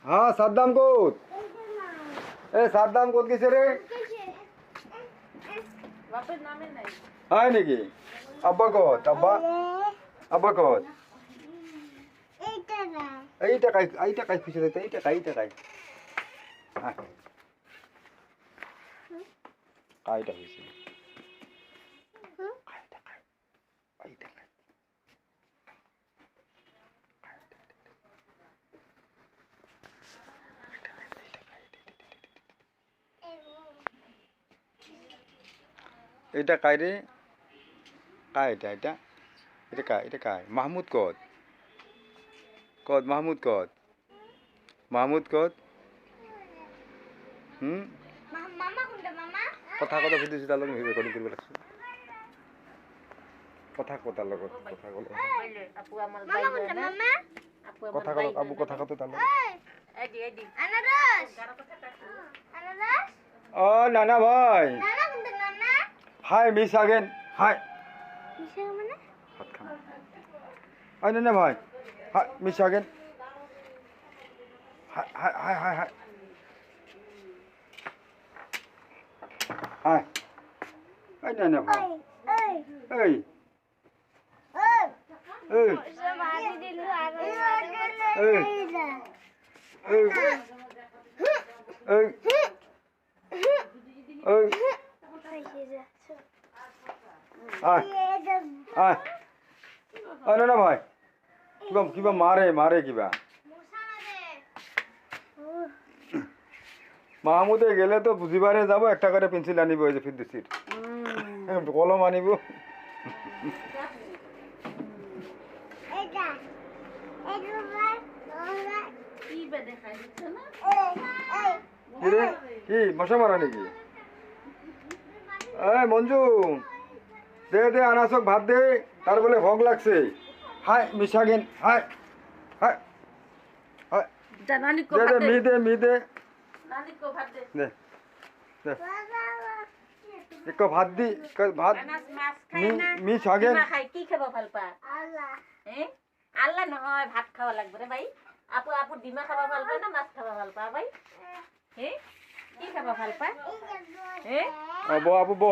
হ্যাঁ সাদ্দাম কোত এ সাদ্দাম কোত গেছে রে বাপের নামে নাই হয় নাকি আব্বা কোত আব্বা কোত এই টাকায় খুশি দিতে এই টাকায় হ্যাঁ কাইটা খুশি এটা কাই রে কাই এটা কাই মাহমুদ কত মাহমুদ কত কথা বুঝিছি তার লগত রেকর্ডিং কৰিব লাগছে কথা লগত কথা কলে আপু আমার ভাই না আপু আমার ভাই আবু কথা কত তার লগত এডি আনারস ও নানা ভাই নানা কোনটা নানা হাই মিস আগেন হাই কিসের মানে ভাত খাম আই নানা ভাই hi miss again hi hi আই নানা ভাই এই মারি দিলু আর না ভাই কিবা মারে কিবা মাহমুদে গেলে তো বুঝিবারে যাব একটা করে পেন্সিল আনিব ওই যে ফিরদৌসির কলম আনিব কি মশা মারা নাকি এই মঞ্জু দে আনাসক ভাত দে তার বলে ভোগ লাগছে হাই মিশাগেন হাই নানি কো দে মি দে নানি কো ভাত দে দে একো ভাত দি ভাত মাছ খায় না মি সাগেন খাই কি খাবা ভাল পা আল্লাহ আল্লাহ নহয় ভাত খাওয়া লাগবে রে ভাই আপু ডিমা খাবা ভাল পা না মাছ খাবা ভাল পা ভাই কি খাবা ভাল পা আবু বো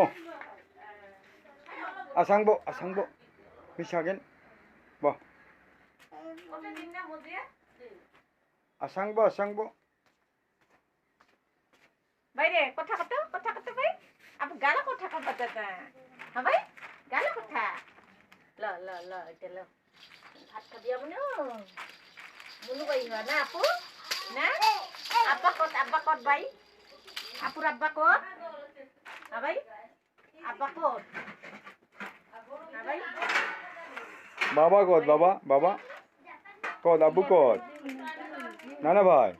আসাং বো মি সাগেন বো আসাং বো ভাই রে কথা কত ভাই আপু গালা কথা কত হ্যাঁ ভাই গালা কথা ল এটা ল ভাত খাবি আপনি মুনু ভাই না আপু না আব্বা কত ভাই আপুর আব্বা কত ভাই আব্বা কত ভাই বাবা কত আবু কত না ভাই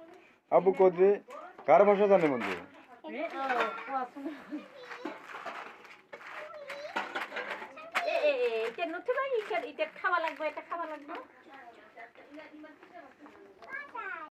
আবু কত রে কার ভাষা জানে মঞ্জু এটা নথি ভাই এটা খাওয়া লাগবে